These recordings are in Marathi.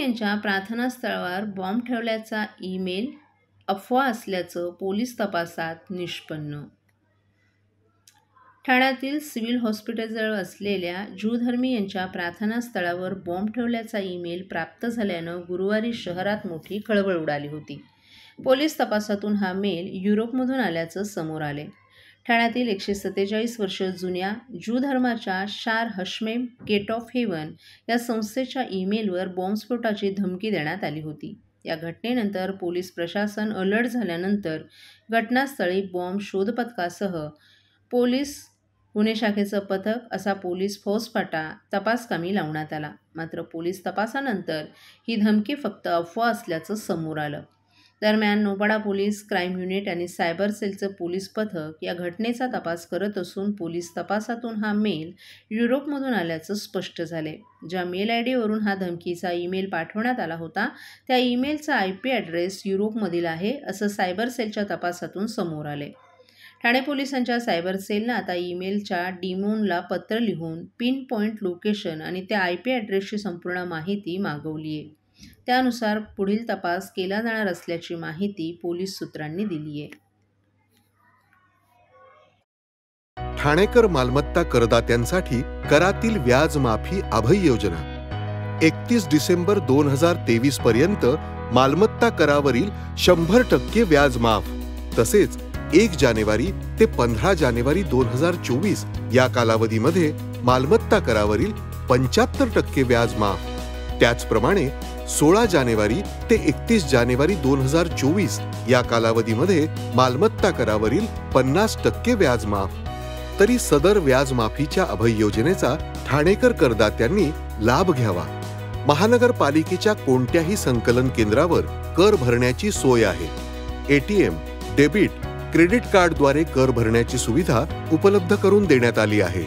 यांच्या प्रार्थनास्थळावर बॉम्ब ठेवल्याचा ईमेल अफवा असल्याचं पोलीस तपासात निष्पन्न. ठाण्यातील सिव्हिल हॉस्पिटलजवळ असलेल्या ज्यूधर्मी यांच्या प्रार्थनास्थळावर बॉम्ब ठेवल्याचा ईमेल प्राप्त झाल्यानं गुरुवारी शहरात मोठी खळबळ उडाली होती. पोलीस तपासातून हा मेल युरोपमधून आल्याचं समोर आले. ठाण्यातील 147 वर्ष जुन्या ज्यू धर्माच्या शार हशमेम गेट ऑफ हेवन या संस्थेच्या ईमेलवर बॉम्बस्फोटाची धमकी देण्यात आली होती. या घटनेनंतर पोलीस प्रशासन अलर्ट झाल्यानंतर घटनास्थळी बॉम्ब शोध पथकासह पोलीस गुन्हे शाखेचं पथक असा पोलीस फौजफाटा तपासकामी लावण्यात आला. मात्र पोलीस तपासानंतर ही धमकी फक्त अफवा असल्याचं समोर आलं. दरम्यान नौपाडा पोलीस क्राईम युनिट आणि सायबर सेलचं पोलीस पथक या घटनेचा तपास करत असून पोलीस तपासातून हा मेल युरोपमधून आल्याचं स्पष्ट झाले. ज्या मेल ID वरून हा धमकीचा ईमेल पाठवण्यात आला होता त्या ईमेलचा IP ॲड्रेस युरोपमधील आहे असं सायबर सेलच्या तपासातून समोर आले. ठाणे पोलिसांच्या सायबर सेलनं आता ईमेलच्या डिमोनला पत्र लिहून पिन पॉईंट लोकेशन आणि त्या IP ॲड्रेसची संपूर्ण माहिती मागवली आहे. त्यानुसार पुढील तपास केला जाणार असल्याची माहिती पोलीस सूत्रांनी दिली आहे. ठाणेकर मालमत्ता करदात्यांसाठी करातील व्याज माफी अभय योजना 31 डिसेंबर 2023 पर्यंत मालमत्ता करावरील 100% व्याज माफ. तसेच 1 जानेवारी ते 15 जानेवारी 2024 या कालावधीमध्ये मालमत्ता करावरील 75% व्याज माफ. त्याचप्रमाणे 16 जानेवारी ते 31 जानेवारी 2024 या कालावधीमध्ये मालमत्ता करावरील 50% व्याज माफ. तरी सदर व्याज माफीच्या अभय योजनेचा ठाणेकर करदात्यांनी लाभ घ्यावा. महानगरपालिकेच्या कोणत्याही संकलन केंद्रावर कर भरण्याची सोय आहे. ATM, डेबिट, क्रेडिट कार्डद्वारे कर भरण्याची सुविधा उपलब्ध करून देण्यात आली आहे.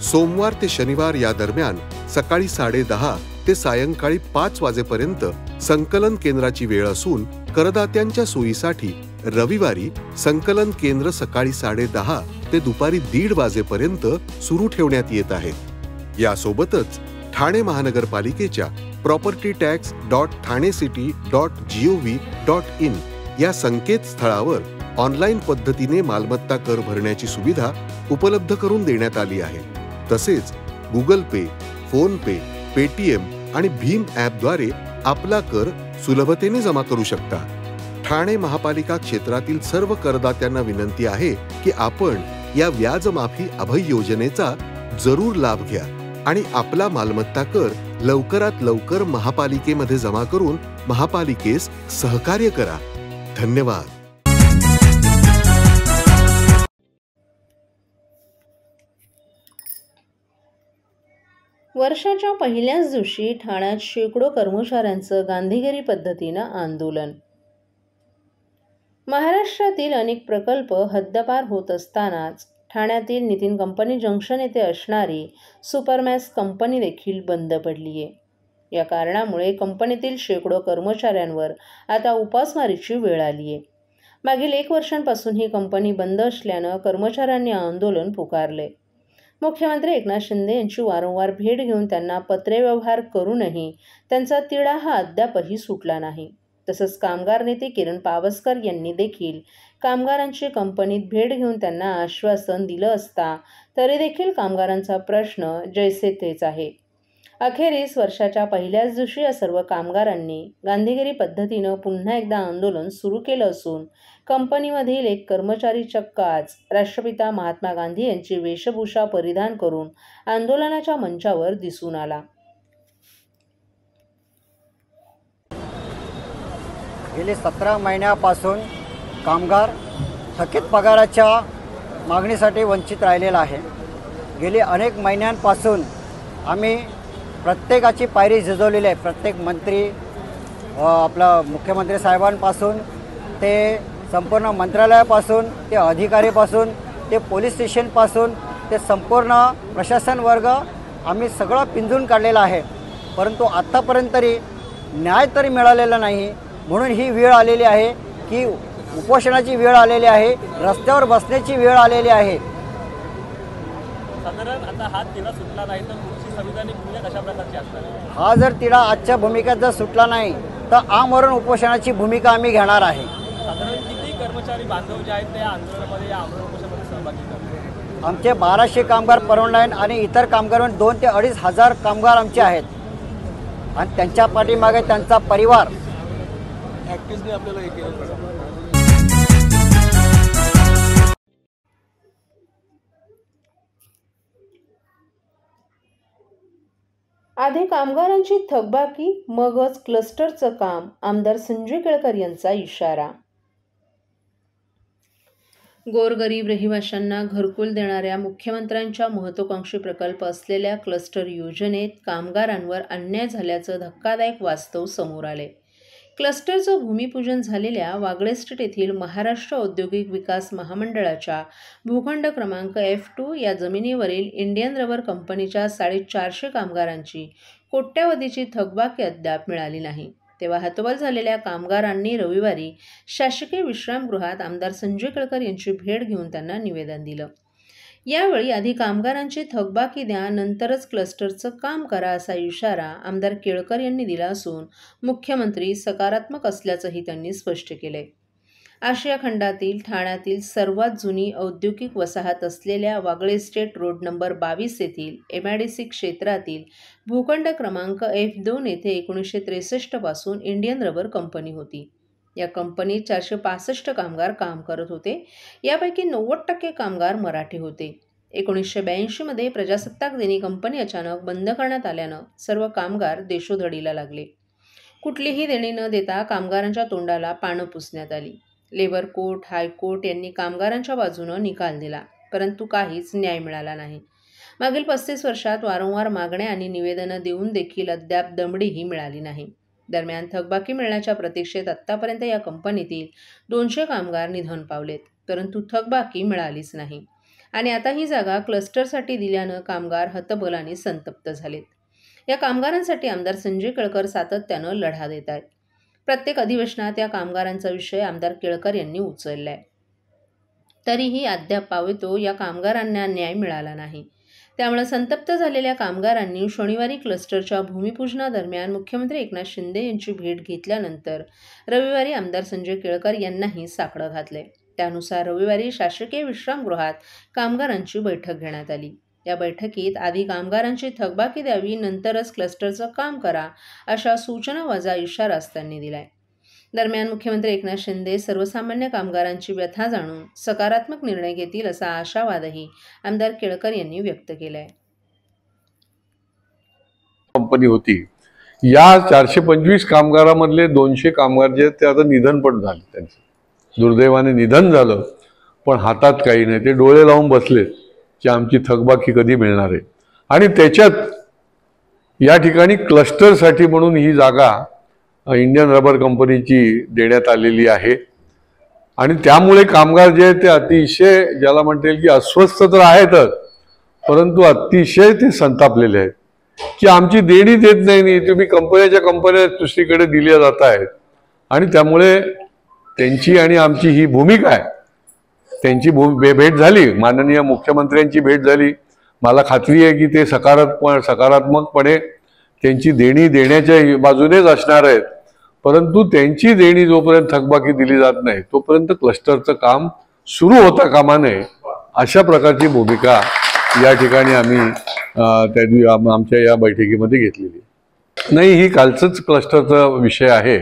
सोमवार ते शनिवार या दरम्यान सकाळी 10:30 ते सायंकाळी 5 वाजेपर्यंत संकलन केंद्राची वेळ असून करदात्यांच्या सोयीसाठी रविवारी संकलन केंद्र सकाळी 10:30 ते दुपारी 1:30 वाजेपर्यंत सुरू ठेवण्यात येत आहेत. यासोबतच ठाणे महानगरपालिकेच्या propertytax.thanecity.gov.in या संकेतस्थळावर ऑनलाईन पद्धतीने मालमत्ता कर भरण्याची सुविधा उपलब्ध करून देण्यात आली आहे. तसेच गुगल पे, फोन पे, पेटीएम आणि भीम ॲपद्वारे आपला कर सुलभतेने जमा करू शकता. ठाणे महापालिका क्षेत्रातील सर्व करदात्यांना विनंती आहे की आपण या व्याज माफी अभय योजनेचा जरूर लाभ घ्या आणि आपला मालमत्ता कर लवकरात लवकर महापालिकेमध्ये जमा करून महापालिकेस सहकार्य करा. धन्यवाद. वर्षाच्या पहिल्याच दिवशी ठाण्यात शेकडो कर्मचाऱ्यांचं गांधीगिरी पद्धतीनं आंदोलन. महाराष्ट्रातील अनेक प्रकल्प हद्दपार होत असतानाच ठाण्यातील नितीन कंपनी जंक्शन येथे असणारी सुपरमॅक्स कंपनी देखील बंद पडली आहे. या कारणामुळे कंपनीतील शेकडो कर्मचाऱ्यांवर आता उपासमारीची वेळ आली आहे. मागील 1 वर्षांपासून ही कंपनी बंद असल्यानं कर्मचाऱ्यांनी आंदोलन पुकारले. मुख्यमंत्री एकनाथ शिंदे यांची वारंवार भेट घेऊन त्यांना पत्रव्यवहार करूनही त्यांचा तिढा हा अद्यापही सुटला नाही. तसंच कामगार नेते किरण पावसकर यांनी देखील कामगारांची कंपनीत भेट घेऊन त्यांना आश्वासन दिलं असता तरी देखील कामगारांचा प्रश्न जैसे तेच आहे. अखेरीस वर्षाच्या पहिल्याच दिवशी या सर्व कामगारांनी गांधीगिरी पद्धतीनं पुन्हा एकदा आंदोलन सुरू केलं असून कंपनीमधील एक कर्मचारी चक्क आज राष्ट्रपिता महात्मा गांधी यांची वेशभूषा परिधान करून आंदोलनाच्या मंचावर दिसून आला. गेले 17 महिन्यापासून कामगार थकीत पगाराच्या मागणीसाठी वंचित राहिलेला आहे. गेली अनेक महिन्यांपासून आम्ही प्रत्येकाची पायरी झिजवलेली आहे. प्रत्येक मंत्री आपला मुख्यमंत्री साहेबांपासून ते संपूर्ण मंत्रालयापासून ते अधिकारीपासून ते पोलीस स्टेशनपासून ते संपूर्ण प्रशासन वर्ग आम्ही सगळं पिंजून काढलेलं आहे. परंतु आत्तापर्यंत तरी न्याय तरी मिळालेला नाही. म्हणून ही वेळ आलेली आहे की उपोषणाची वेळ आलेली आहे, रस्त्यावर बसण्याची वेळ आलेली आहे. साधारण आता हात तिला सुटला नाही तर पुढची संविधानिक भूमिका कशा प्रकारची असणार आहे? हा जर तिढा आजच्या भूमिकेत जर सुटला नाही तर आमरण उपोषणाची भूमिका आम्ही घेणार आहे. साधारण किती कर्मचारी बांधव जे आहेत ते या आंदोलनामध्ये या आमरण उपोषणामध्ये सहभागी झाले? आमचे 1200 कामगार परवडणार आणि इतर कामगार 2,000 ते 2,500 कामगार आमचे आहेत आणि त्यांच्या पाठीमागे त्यांचा परिवार. ॲक्टिव्हली आपल्याला हे केलं पाहिजे. आधी कामगारांची थकबाकी मगच क्लस्टरचं काम, आमदार संजय केळकर यांचा इशारा. गोरगरीब रहिवाशांना घरकुल देणाऱ्या मुख्यमंत्र्यांच्या महत्त्वाकांक्षी प्रकल्प असलेल्या क्लस्टर योजनेत कामगारांवर अन्याय झाल्याचं धक्कादायक वास्तव समोर आले. क्लस्टरचं भूमिपूजन झालेल्या वागळे एस्टेट येथील महाराष्ट्र औद्योगिक विकास महामंडळाच्या भूखंड क्रमांक F2 या जमिनीवरील इंडियन रबर कंपनीच्या 450 कामगारांची कोट्यावधीची थकबाकी अद्याप मिळाली नाही. तेव्हा हतबल झालेल्या कामगारांनी रविवारी शासकीय विश्रामगृहात आमदार संजय केळकर यांची भेट घेऊन त्यांना निवेदन दिलं. यावेळी आधी कामगारांची थकबाकी द्या, नंतरच क्लस्टरचं काम करा असा इशारा आमदार केळकर यांनी दिला असून मुख्यमंत्री सकारात्मक असल्याचंही त्यांनी स्पष्ट केलंय. आशिया खंडातील ठाण्यातील सर्वात जुनी औद्योगिक वसाहत असलेल्या वागळे एस्टेट रोड नंबर 22 येथील MIDC क्षेत्रातील भूखंड क्रमांक F2 येथे 1963 पासून इंडियन रबर कंपनी होती. या कंपनीत 465 कामगार काम करत होते. यापैकी 90% कामगार मराठी होते. 1982 मध्ये प्रजासत्ताक दिनी कंपनी अचानक बंद करण्यात आल्यानं सर्व कामगार देशोधडीला लागले. कुठलीही देणी न देता कामगारांच्या तोंडाला पानं पुसण्यात आली. लेबर कोर्ट, हायकोर्ट यांनी कामगारांच्या बाजूनं निकाल दिला, परंतु काहीच न्याय मिळाला नाही. मागील 35 वर्षात वारंवार मागण्या आणि निवेदनं देऊन देखील अद्याप दमडीही मिळाली नाही. दरम्यान थकबाकी मिळण्याच्या प्रतीक्षेत आत्तापर्यंत या कंपनीतील 200 कामगार निधन पावलेत, परंतु थकबाकी मिळालीच नाही. आणि आता ही जागा क्लस्टरसाठी दिल्यानं कामगार हतबल आणि संतप्त झालेत. या कामगारांसाठी आमदार संजय केळकर सातत्यानं लढा देत आहेत. प्रत्येक अधिवेशनात या कामगारांचा विषय आमदार केळकर यांनी उचललाय. तरीही अद्याप पावेतो या कामगारांना न्याय मिळाला नाही. त्यामुळे संतप्त झालेल्या कामगारांनी शनिवारी क्लस्टरच्या भूमिपूजनादरम्यान मुख्यमंत्री एकनाथ शिंदे यांची भेट घेतल्यानंतर रविवारी आमदार संजय केळकर यांनाही साकडं घातलंय. त्यानुसार रविवारी शासकीय विश्रामगृहात कामगारांची बैठक घेण्यात आली. या बैठकीत आधी कामगारांची थकबाकी द्यावी, नंतरच क्लस्टरचं काम करा अशा सूचनावजा इशाराच त्यांनी दिलाय. दरम्यान मुख्यमंत्री एकनाथ शिंदे सर्वसामान्य कामगारांची व्यथा जाणून सकारात्मक निर्णय घेतील असा आशावादही आमदार केळकर यांनी व्यक्त केलाय. कंपनी होती. या 425 कामगारांमधले 200 कामगार जे ते आता निधन पण झाले. त्यांचं दुर्दैवाने निधन झालं, पण हातात काही नाही. ते डोळे लावून बसलेत की आमची थकबाकी कधी मिळणार आहे. आणि त्याच्यात या ठिकाणी क्लस्टरसाठी म्हणून ही जागा इंडियन रबर कंपनीची देण्यात आलेली आहे. आणि त्यामुळे कामगार जे आहेत ते अतिशय, ज्याला म्हणता येईल की अस्वस्थ तर आहेतच, परंतु अतिशय ते संतापलेले आहेत की आमची देणी देत नाही, तुम्ही कंपन्या दुसरीकडे दिल्या जात आहेत. आणि त्यामुळे त्यांची आणि आमची ही भूमिका आहे. त्यांची भेट झाली, माननीय मुख्यमंत्र्यांची भेट झाली. मला खात्री आहे की ते सकारात्मकपणे त्यांची देणी देण्याच्या बाजूनेच असणार आहेत. परंतु त्यांची देणी जोपर्यंत थकबाकी दिली जात नाही तोपर्यंत क्लस्टरचं काम सुरू होता कामा नये, अशा प्रकारची भूमिका या ठिकाणी आम्ही आमच्या या बैठकीमध्ये घेतलेली नाही. ही कालचंच क्लस्टरचा विषय आहे.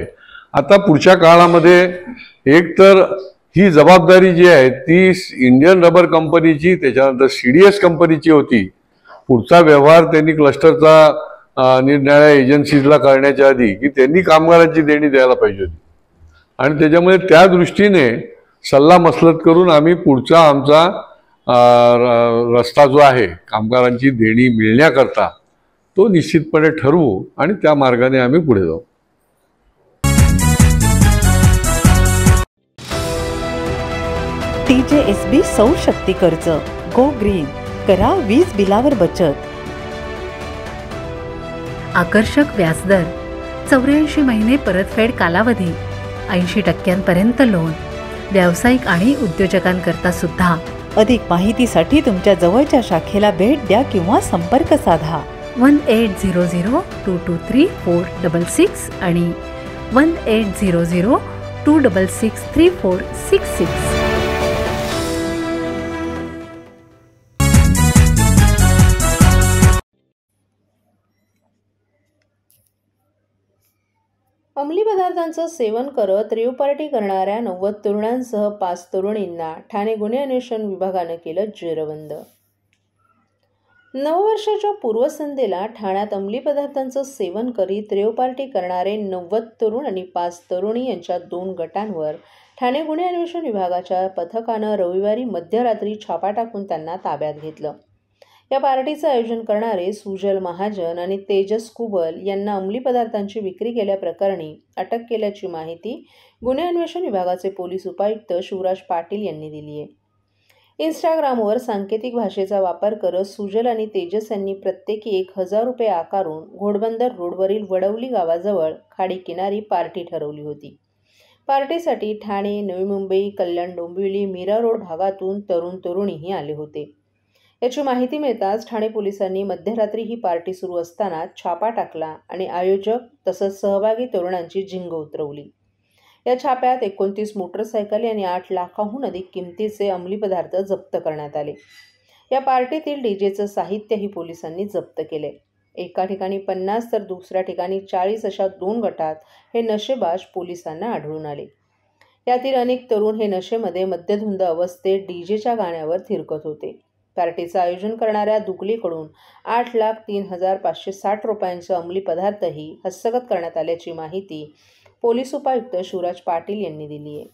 आता पुढच्या काळामध्ये एक तर ही जबाबदारी जी आहे ती इंडियन रबर कंपनीची, त्याच्यानंतर CDS कंपनीची होती. पुढचा व्यवहार त्यांनी क्लस्टरचा निरनिराळ्या एजन्सीजला करण्याच्या आधी की त्यांनी कामगारांची देणी द्यायला पाहिजे होती. आणि त्याच्यामुळे त्या दृष्टीने सल्लामसलत करून आम्ही पुढचा आमचा रस्ता जो आहे कामगारांची देणी मिळण्याकरता तो निश्चितपणे ठरवू आणि त्या मार्गाने आम्ही पुढे जाऊ. TJSB सौर शक्ती कर्ज, गो ग्रीन, करा वीज बिलावर बचत. आकर्षक व्याजदर, 84 महिने परतफेड कालावधी, 80% लोन, व्यावसायिक आणि उद्योजकांकरता सुद्धा. अधिक माहितीसाठी तुमच्या जवळच्या शाखेला भेट द्या किंवा संपर्क साधा. 1800-223-466 आणि 1800-266-3466. अंमली पदार्थांचं सेवन करत रेव पार्टी करणाऱ्या 90 तरुणांसह 5 तरुणींना ठाणे गुन्हे अन्वेषण विभागानं केलं जेरबंद. नववर्षाच्या पूर्वसंध्येला ठाण्यात अंमली पदार्थांचं सेवन करीत रेव पार्टी करणारे 90 तरुण आणि 5 तरुणी यांच्या 2 गटांवर ठाणे गुन्हे अन्वेषण विभागाच्या पथकानं रविवारी मध्यरात्री छापा टाकून त्यांना ताब्यात घेतलं. या पार्टीचं आयोजन करणारे सुजल महाजन आणि तेजस कुबल यांना अंमली पदार्थांची विक्री केल्याप्रकरणी अटक केल्याची माहिती गुन्हे अन्वेषण विभागाचे पोलीस उपायुक्त शिवराज पाटील यांनी दिली आहे. इंस्टाग्रामवर सांकेतिक भाषेचा वापर करत सुजल आणि तेजस यांनी प्रत्येकी 1000 रुपये आकारून घोडबंदर रोडवरील वडवली गावाजवळ खाडी किनारी पार्टी ठरवली होती. पार्टीसाठी ठाणे, नवी मुंबई, कल्याण डोंबिवली, मीरा रोड भागातून तरुण तरुणीही आले होते. याची माहिती मिळताच ठाणे पोलिसांनी मध्यरात्री ही पार्टी सुरू असताना छापा टाकला आणि आयोजक तसंच सहभागी तरुणांची झिंग उतरवली. या छाप्यात 29 मोटरसायकली आणि 8 लाखाहून अधिक किमतीचे अंमली पदार्थ जप्त करण्यात आले. या पार्टीतील डीजेचं साहित्यही पोलिसांनी जप्त केले. एका ठिकाणी 50 तर दुसऱ्या ठिकाणी 40 अशा 2 गटात हे नशेबाज पोलिसांना आढळून आले. यातील अनेक तरुण हे नशेमध्ये मद्यधुंद अवस्थेत डीजेच्या गाण्यावर थिरकत होते. पार्टीचं आयोजन करणाऱ्या दुगलीकडून 8,03,560 रुपयांचे अंमली पदार्थही हस्तगत करण्यात आल्याची माहिती पोलीस उपायुक्त शिवराज पाटील यांनी दिली आहे.